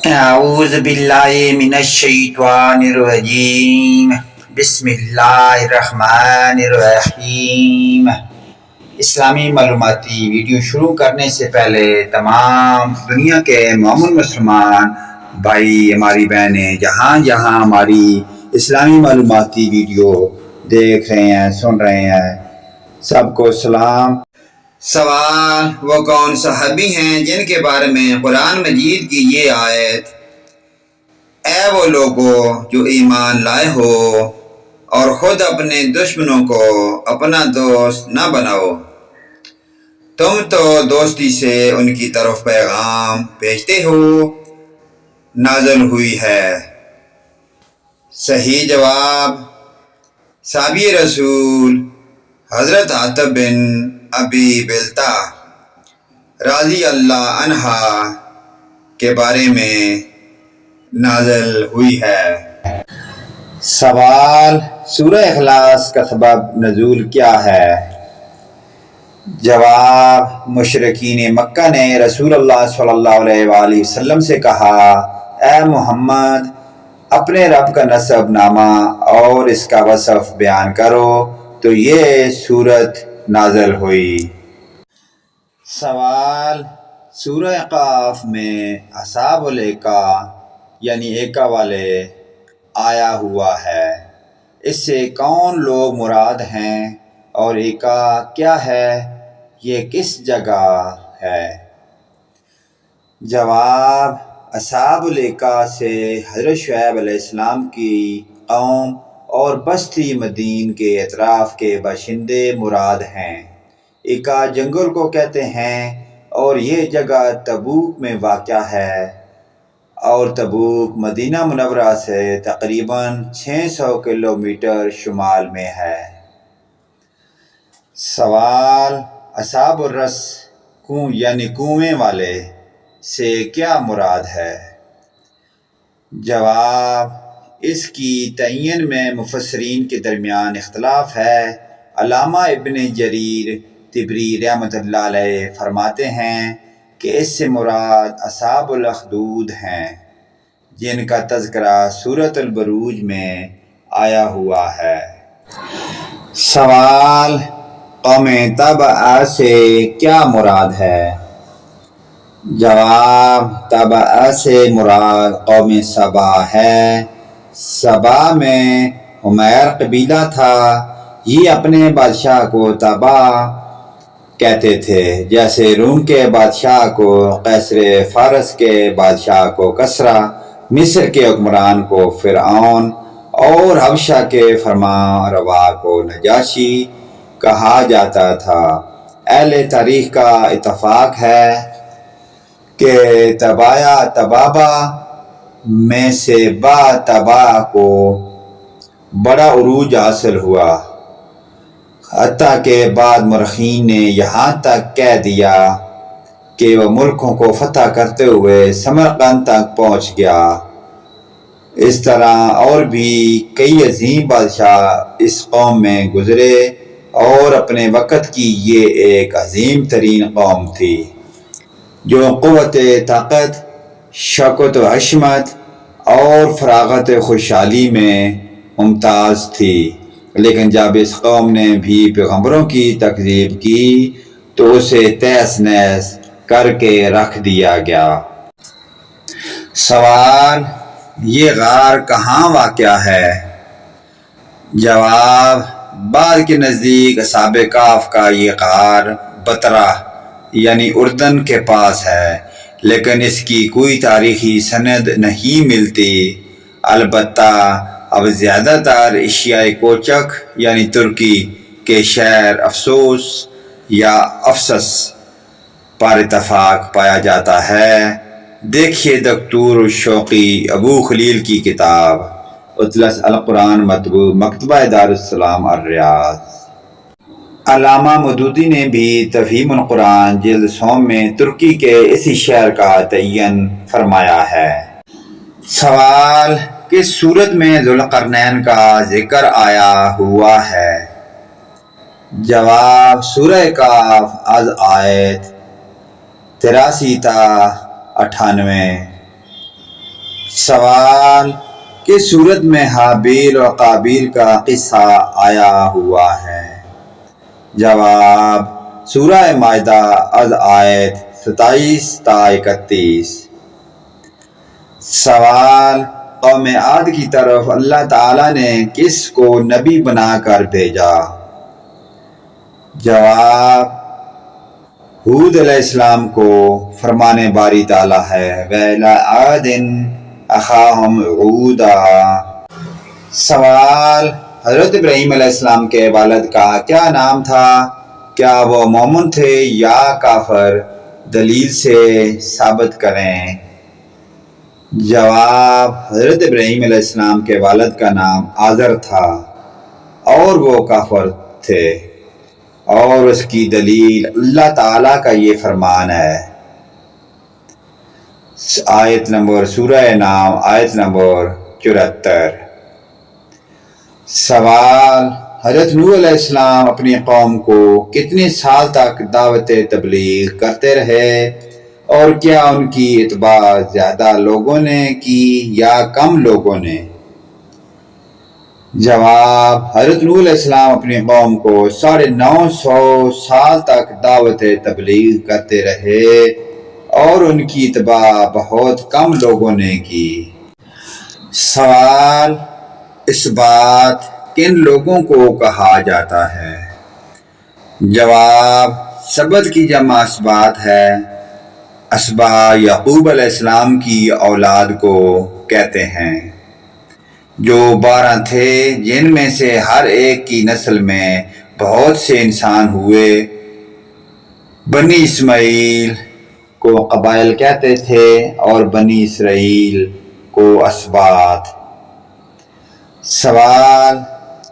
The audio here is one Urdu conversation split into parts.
اعوذ باللہ من الشیطان الرجیم بسم اللہ الرحمن الرحیم۔ اسلامی معلوماتی ویڈیو شروع کرنے سے پہلے تمام دنیا کے مومن مسلمان بھائی ہماری بہنیں جہاں جہاں ہماری اسلامی معلوماتی ویڈیو دیکھ رہے ہیں سن رہے ہیں سب کو سلام۔ سوال: وہ کون صحابی ہیں جن کے بارے میں قرآن مجید کی یہ آیت اے وہ لوگو جو ایمان لائے ہو اور خود اپنے دشمنوں کو اپنا دوست نہ بناؤ، تم تو دوستی سے ان کی طرف پیغام بھیجتے ہو، نازل ہوئی ہے؟ صحیح جواب صحابی رسول حضرت عتبہ بن ابی بلتع رضی اللہ عنہ کے بارے میں نازل ہوئی ہے۔ سوال: سورہ اخلاص کا سبب نزول کیا ہے؟ جواب: مشرکین مکہ نے رسول اللہ صلی اللہ علیہ وآلہ وسلم سے کہا، اے محمد اپنے رب کا نسب نامہ اور اس کا وصف بیان کرو، تو یہ سورت نازل ہوئی۔ سوال: سورہ قاف میں اصحاب الایکا یعنی ایکا والے آیا ہوا ہے، اس سے کون لوگ مراد ہیں اور ایکا کیا ہے، یہ کس جگہ ہے؟ جواب: اصحاب الایکا سے حضرت شعیب علیہ السلام کی قوم اور بستی مدین کے اطراف کے باشندے مراد ہیں۔ ایکا جنگل کو کہتے ہیں اور یہ جگہ تبوک میں واقع ہے اور تبوک مدینہ منورہ سے تقریباً 600 کلومیٹر شمال میں ہے۔ سوال: اصحاب الرس یعنی کنویں والے سے کیا مراد ہے؟ جواب: اس کی تعین میں مفسرین کے درمیان اختلاف ہے۔ علامہ ابن جریر طبری رحمۃ اللہ علیہ فرماتے ہیں کہ اس سے مراد اصحاب الاخدود ہیں، جن کا تذکرہ سورۃ البروج میں آیا ہوا ہے۔ سوال: قوم تبع سے کیا مراد ہے؟ جواب: تبع سے مراد قوم سبا ہے۔ سبا میں حمیر قبیلہ تھا، یہ اپنے بادشاہ کو تبع کہتے تھے، جیسے روم کے بادشاہ کو قیصر، فارس کے بادشاہ کو کسریٰ، مصر کے حکمران کو فرعون اور حبشہ کے فرمانروا کو نجاشی کہا جاتا تھا۔ اہل تاریخ کا اتفاق ہے کہ تبایا تبابا میں سے با تبا کو بڑا عروج حاصل ہوا، حتیٰ کہ بعض مورخین نے یہاں تک کہہ دیا کہ وہ ملکوں کو فتح کرتے ہوئے سمرقند تک پہنچ گیا۔ اس طرح اور بھی کئی عظیم بادشاہ اس قوم میں گزرے اور اپنے وقت کی یہ ایک عظیم ترین قوم تھی جو قوت طاقت، شوکت و حشمت اور فراغت خوشحالی میں ممتاز تھی، لیکن جب اس قوم نے بھی پیغمبروں کی تکذیب کی تو اسے تہس نہس کر کے رکھ دیا گیا۔ سوال: یہ غار کہاں واقع ہے؟ جواب: بعض کے نزدیک اصحاب کہف کا یہ غار بطرہ یعنی اردن کے پاس ہے، لیکن اس کی کوئی تاریخی سند نہیں ملتی۔ البتہ اب زیادہ تر ایشیائے کوچک یعنی ترکی کے شہر افسوس یا افسس پر اتفاق پایا جاتا ہے۔ دیکھیے دکتور شوقی ابو خلیل کی کتاب اطلس القرآن مطبوع مکتبہ دارالسلام الریاض۔ علامہ مودودی نے بھی تفہیم القرآن جلد 100 میں ترکی کے اسی شہر کا تعین فرمایا ہے۔ سوال: کس سورت میں ذوالقرنین کا ذکر آیا ہوا ہے؟ جواب: سورہ کہف از آیت 83 تا 98۔ سوال: کس صورت میں حابیل اور قابیل کا قصہ آیا ہوا ہے؟ جواب: سورہ مائدہ از آیت 27 تا 31۔ سوال: قوم عاد کی طرف اللہ تعالیٰ نے کس کو نبی بنا کر بھیجا؟ جواب: ہود علیہ السلام کو۔ فرمان باری تعالیٰ ہے وَإِلَىٰ عَادٍ أَخَاهُمْ هُودًا۔ سوال: حضرت ابراہیم علیہ السلام کے والد کا کیا نام تھا؟ کیا وہ مومن تھے یا کافر؟ دلیل سے ثابت کریں۔ جواب: حضرت ابراہیم علیہ السلام کے والد کا نام آزر تھا اور وہ کافر تھے، اور اس کی دلیل اللہ تعالیٰ کا یہ فرمان ہے۔ آیت نمبر سورہ نام آیت نمبر 74۔ سوال: حضرت نوح علیہ السلام اپنی قوم کو کتنے سال تک دعوت تبلیغ کرتے رہے، اور کیا ان کی اتباع زیادہ لوگوں نے کی یا کم لوگوں نے؟ جواب: حضرت نوح علیہ السلام اپنی قوم کو 950 سال تک دعوت تبلیغ کرتے رہے، اور ان کی اتباع بہت کم لوگوں نے کی۔ سوال: اس بات کن لوگوں کو کہا جاتا ہے؟ جواب: سبت کی جمع اسبات ہے۔ اسبا یعقوب علیہ السلام کی اولاد کو کہتے ہیں، جو 12 تھے، جن میں سے ہر ایک کی نسل میں بہت سے انسان ہوئے۔ بنی اسماعیل کو قبائل کہتے تھے اور بنی اسرائیل کو اسباط۔ سوال: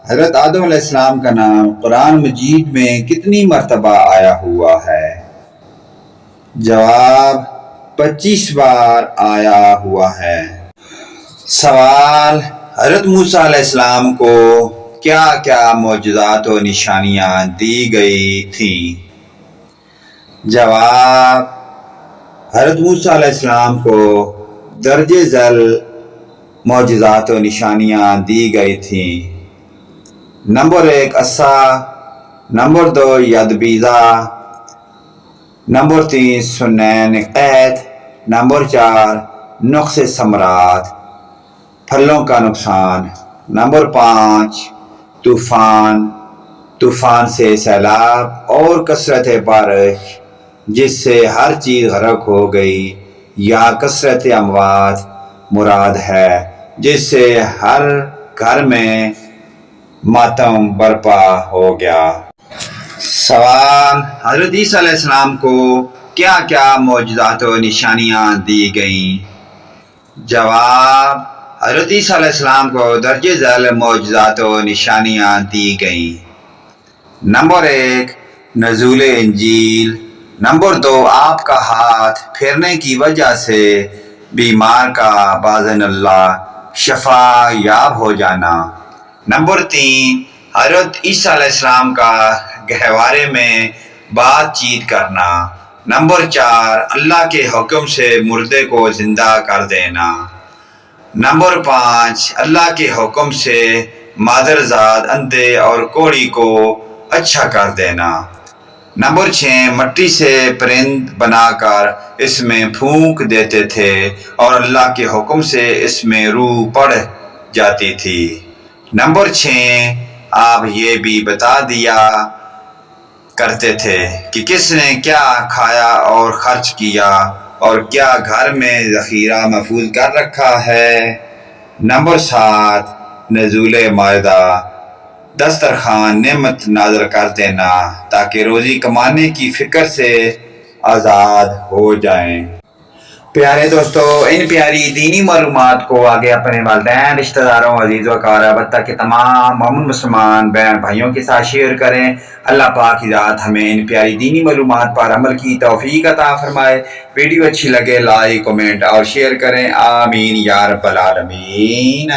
حضرت آدم علیہ السلام کا نام قرآن مجید میں کتنی مرتبہ آیا ہوا ہے؟ جواب: 25 بار آیا ہوا ہے۔ سوال: حضرت موسیٰ علیہ السلام کو کیا کیا معجزات و نشانیاں دی گئی تھیں؟ جواب: حضرت موسیٰ علیہ السلام کو درج ذیل معجزات و نشانیاں دی گئی تھیں۔ نمبر 1 عصا، نمبر 2 ید بیضا، نمبر 3 سنین قید، نمبر 4 نقص ثمرات، پھلوں کا نقصان، نمبر 5 طوفان سے سیلاب اور کثرت بارش جس سے ہر چیز غرق ہو گئی، یا کثرت اموات مراد ہے جس سے ہر گھر میں ماتم برپا ہو گیا۔ سوال: حضرت عیسیٰ علیہ السلام کو کیا کیا معجزات و نشانیاں دی گئیں؟ جواب: حضرت عیسیٰ علیہ السلام کو درج ذیل معجزات و نشانیاں دی گئیں۔ نمبر 1 نزول انجیل، نمبر 2 آپ کا ہاتھ پھیرنے کی وجہ سے بیمار کا باذن اللہ شفا یاب ہو جانا، نمبر 3 حضرت عیسیٰ علیہ السلام کا گہوارے میں بات چیت کرنا، نمبر 4 اللہ کے حکم سے مردے کو زندہ کر دینا، نمبر 5 اللہ کے حکم سے مادرزاد اندھے اور کوڑی کو اچھا کر دینا، نمبر 6 مٹی سے پرند بنا کر اس میں پھونک دیتے تھے اور اللہ کے حکم سے اس میں روح پڑ جاتی تھی، نمبر 6 آپ یہ بھی بتا دیا کرتے تھے کہ کس نے کیا کھایا اور خرچ کیا اور کیا گھر میں ذخیرہ محفوظ کر رکھا ہے، نمبر 7 نزول مائدہ، دسترخوان نعمت نازل کر دینا تاکہ روزی کمانے کی فکر سے آزاد ہو جائیں۔ پیارے دوستو، ان پیاری دینی معلومات کو آگے اپنے والدین، رشتہ داروں، عزیز و اقارب کے تمام مومن مسلمان بہن بھائیوں کے ساتھ شیئر کریں۔ اللہ پاک کی ذات ہمیں ان پیاری دینی معلومات پر عمل کی توفیق عطا فرمائے۔ ویڈیو اچھی لگے لائک، کمنٹ اور شیئر کریں۔ آمین یا رب العالمین۔